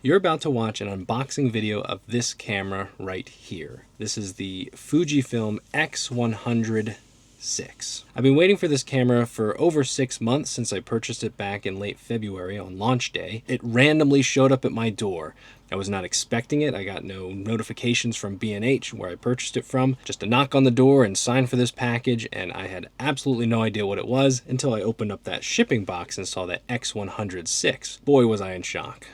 You're about to watch an unboxing video of this camera right here. This is the Fujifilm X100VI. I've been waiting for this camera for over 6 months since I purchased it back in late February on launch day. It randomly showed up at my door. I was not expecting it. I got no notifications from B&H where I purchased it from. Just a knock on the door and sign for this package, and I had absolutely no idea what it was until I opened up that shipping box and saw that X100VI. Boy, was I in shock.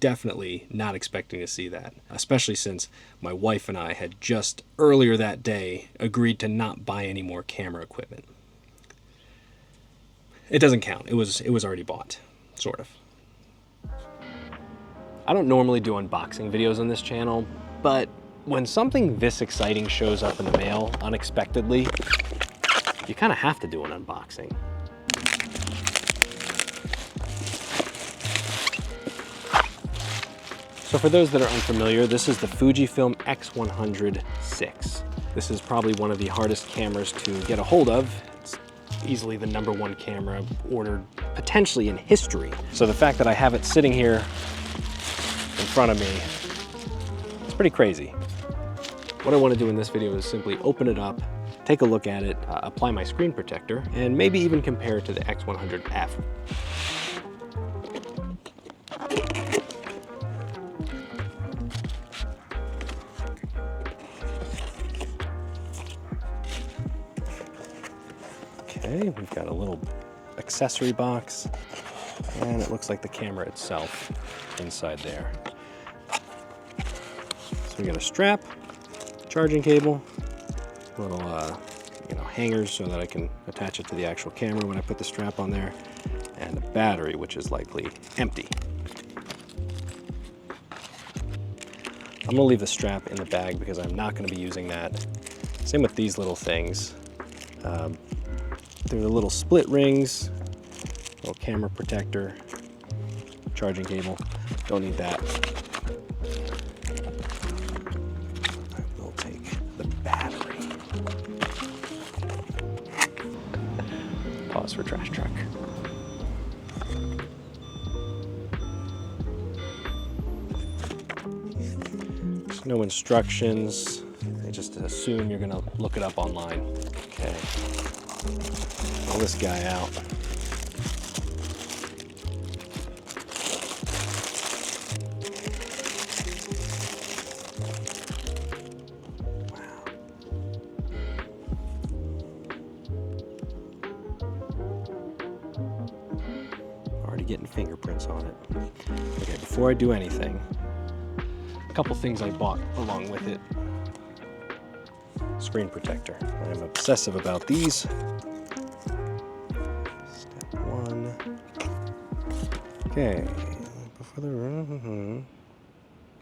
Definitely not expecting to see that, especially since my wife and I had just earlier that day agreed to not buy any more camera equipment. It doesn't count. It was already bought, sort of. I don't normally do unboxing videos on this channel, but when something this exciting shows up in the mail unexpectedly, you kind of have to do an unboxing. So for those that are unfamiliar, this is the Fujifilm X100VI. This is probably one of the hardest cameras to get a hold of. It's easily the #1 camera ordered potentially in history. So the fact that I have it sitting here in front of me, it's pretty crazy. What I want to do in this video is simply open it up, take a look at it, apply my screen protector, and maybe even compare it to the X100F. Okay, we've got a little accessory box, and it looks like the camera itself inside there. So we got a strap, charging cable, little hangers so that I can attach it to the actual camera when I put the strap on there, and a battery, which is likely empty. I'm gonna leave the strap in the bag because I'm not gonna be using that. Same with these little things. They're the little split rings, little camera protector, charging cable. Don't need that. I will take the battery. Pause for trash truck. There's no instructions. I just assume you're gonna look it up online. Okay. Pull this guy out. Wow. Already getting fingerprints on it. Okay, before I do anything, a couple things I bought along with it. Screen protector. I'm obsessive about these. Okay,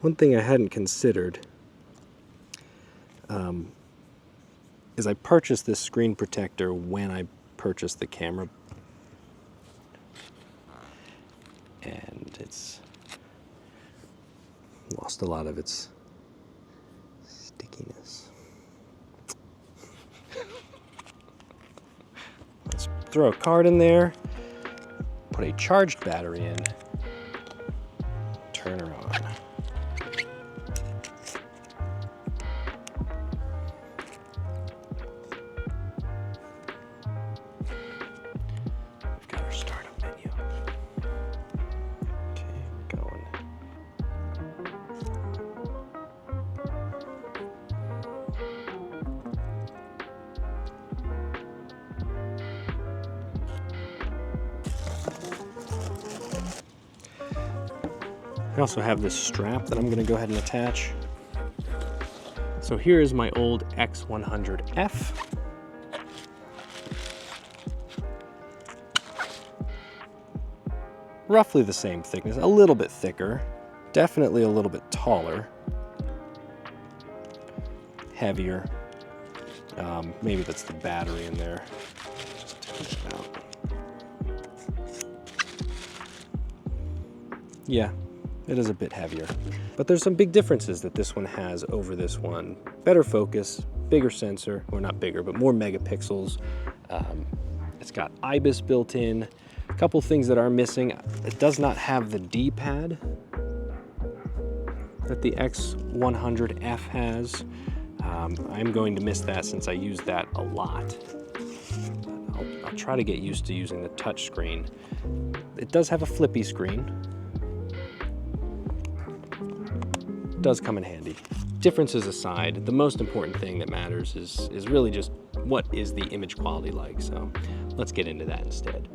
one thing I hadn't considered is I purchased this screen protector when I purchased the camera, and it's lost a lot of its stickiness. Let's throw a card in there. Put a charged battery in, turn her on. We've got our startup menu. Okay, we're going. I also have this strap that I'm going to go ahead and attach. So here is my old X100F. Roughly the same thickness, a little bit thicker, definitely a little bit taller, heavier. Maybe that's the battery in there. Just take it out. Yeah. It is a bit heavier, but there's some big differences that this one has over this one. Better focus, bigger sensor, or not bigger, but more megapixels. It's got IBIS built in. A couple things that are missing. It does not have the D-pad, that the X100F has. I'm going to miss that since I use that a lot. I'll try to get used to using the touch screen. It does have a flippy screen. It does come in handy. Differences aside, the most important thing that matters is really just what is the image quality like. So let's get into that instead.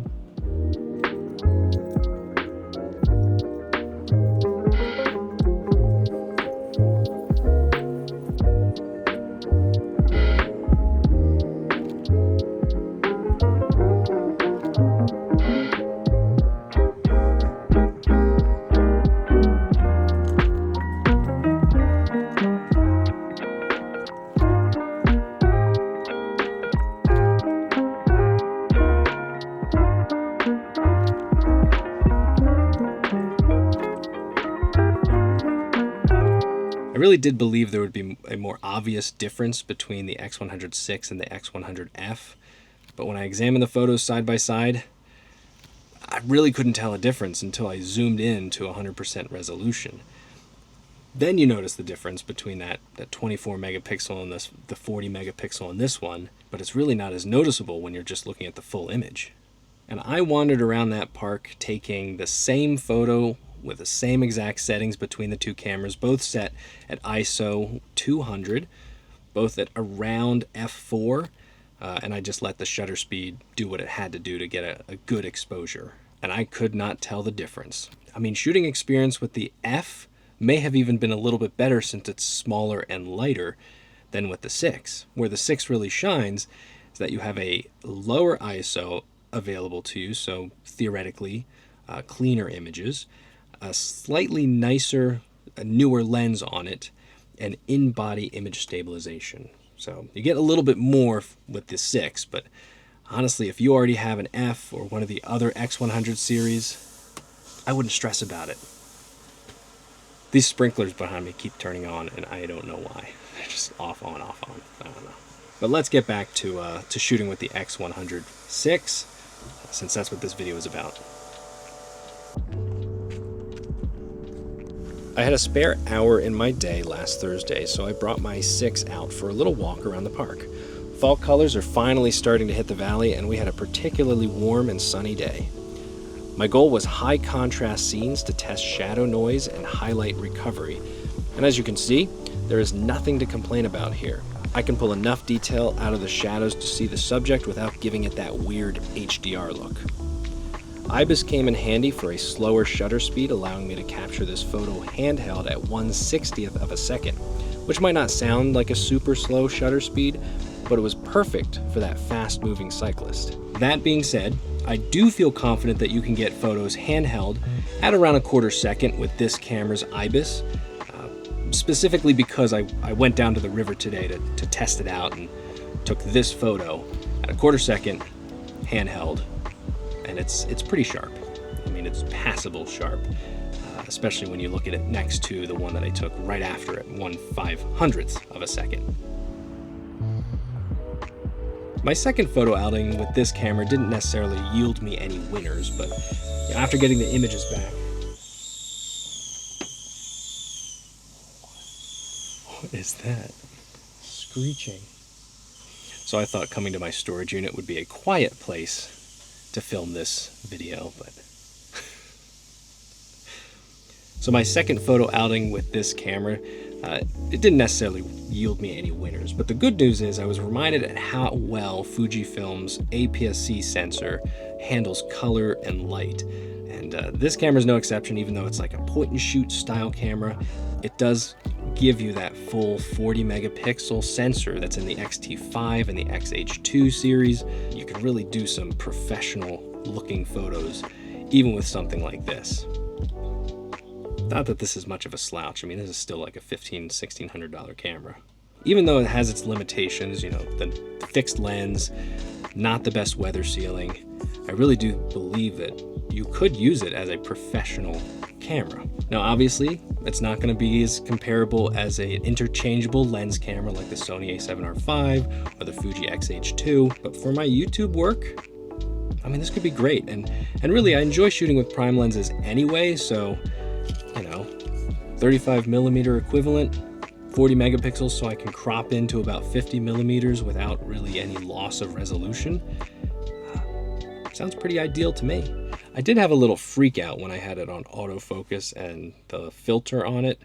I really did believe there would be a more obvious difference between the X100 and the X100F, but when I examined the photos side by side, I really couldn't tell a difference until I zoomed in to 100% resolution. Then you notice the difference between that 24 megapixel and the 40 megapixel in this one, but it's really not as noticeable when you're just looking at the full image. And I wandered around that park taking the same photo with the same exact settings between the two cameras, both set at ISO 200, both at around f4, and I just let the shutter speed do what it had to do to get a good exposure. And I could not tell the difference. I mean, shooting experience with the F may have even been a little bit better since it's smaller and lighter than with the 6. Where the 6 really shines is that you have a lower ISO available to you, so theoretically cleaner images, a slightly nicer, newer lens on it, and in-body image stabilization. So you get a little bit more with the 6, but honestly, if you already have an F or one of the other X100 series, I wouldn't stress about it. These sprinklers behind me keep turning on, and I don't know why. They're just off, on, off, on. I don't know. But let's get back to shooting with the X100 6, since that's what this video is about. I had a spare hour in my day last Thursday, so I brought my 6 out for a little walk around the park. Fall colors are finally starting to hit the valley, and we had a particularly warm and sunny day. My goal was high contrast scenes to test shadow noise and highlight recovery. And as you can see, there is nothing to complain about here. I can pull enough detail out of the shadows to see the subject without giving it that weird HDR look. IBIS came in handy for a slower shutter speed, allowing me to capture this photo handheld at 1/60th of a second, which might not sound like a super slow shutter speed, but it was perfect for that fast-moving cyclist. That being said, I do feel confident that you can get photos handheld at around a 1/4 second with this camera's IBIS, specifically because I went down to the river today to test it out and took this photo at a 1/4 second handheld, and it's pretty sharp. I mean, it's passable sharp, especially when you look at it next to the one that I took right after it, 1/500th of a second. My second photo outing with this camera didn't necessarily yield me any winners, but after getting the images back... What is that? Screeching. So I thought coming to my storage unit would be a quiet place to film this video, but... So my second photo outing with this camera, it didn't necessarily yield me any winners, but the good news is I was reminded at how well Fujifilm's APS-C sensor handles color and light. And this camera is no exception, even though it's like a point-and-shoot style camera. It does give you that full 40 megapixel sensor that's in the X-T5 and the X-H2 series. You can really do some professional looking photos, even with something like this. Not that this is much of a slouch. I mean, this is still like a $1,500, $1,600 camera. Even though it has its limitations, you know, the fixed lens, not the best weather sealing, I really do believe that you could use it as a professional camera. Now, obviously, it's not going to be as comparable as an interchangeable lens camera like the Sony a7R5 or the Fuji X-H2, but for my YouTube work, I mean, this could be great. And really, I enjoy shooting with prime lenses anyway, so, you know, 35mm equivalent, 40 megapixels so I can crop into about 50mm without really any loss of resolution. Sounds pretty ideal to me. I did have a little freak out when I had it on autofocus and the filter on it.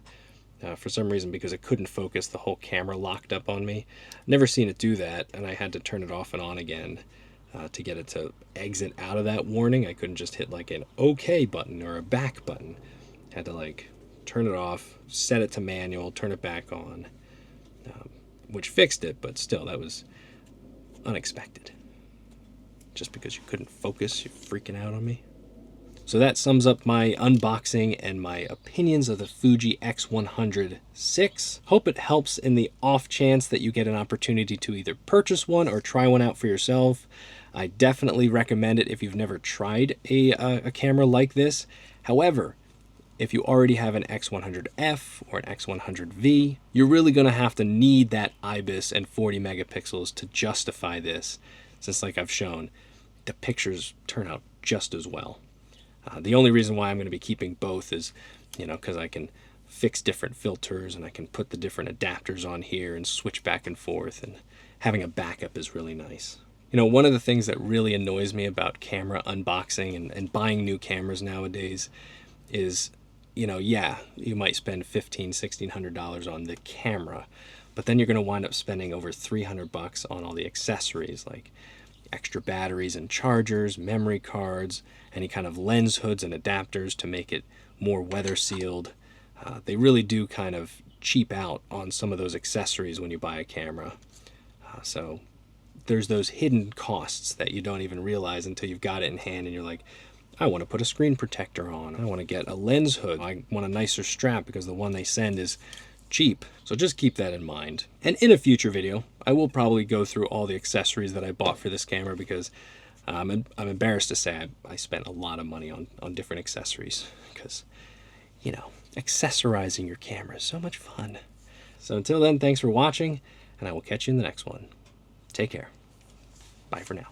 For some reason, because it couldn't focus, the whole camera locked up on me. Never seen it do that, and I had to turn it off and on again to get it to exit out of that warning. I couldn't just hit like an OK button or a back button. Had to like turn it off, set it to manual, turn it back on, which fixed it, but still, that was unexpected. Just because you couldn't focus, you're freaking out on me. So that sums up my unboxing and my opinions of the Fuji X100VI. Hope it helps in the off chance that you get an opportunity to either purchase one or try one out for yourself. I definitely recommend it if you've never tried a camera like this. However, if you already have an X100F or an X100V, you're really going to have to need that IBIS and 40 megapixels to justify this, since like I've shown, the pictures turn out just as well. The only reason why I'm going to be keeping both is, because I can fix different filters and I can put the different adapters on here and switch back and forth, and having a backup is really nice. One of the things that really annoys me about camera unboxing and buying new cameras nowadays is, yeah, you might spend $1,500, $1,600 on the camera, but then you're going to wind up spending over $300 on all the accessories like extra batteries and chargers, memory cards, any kind of lens hoods and adapters to make it more weather sealed. They really do kind of cheap out on some of those accessories when you buy a camera. So there's those hidden costs that you don't even realize until you've got it in hand and you're like, I want to put a screen protector on. I want to get a lens hood. I want a nicer strap because the one they send is cheap. So just keep that in mind. And in a future video, I will probably go through all the accessories that I bought for this camera because I'm embarrassed to say I spent a lot of money on different accessories because, accessorizing your camera is so much fun. So until then, thanks for watching, and I will catch you in the next one. Take care. Bye for now.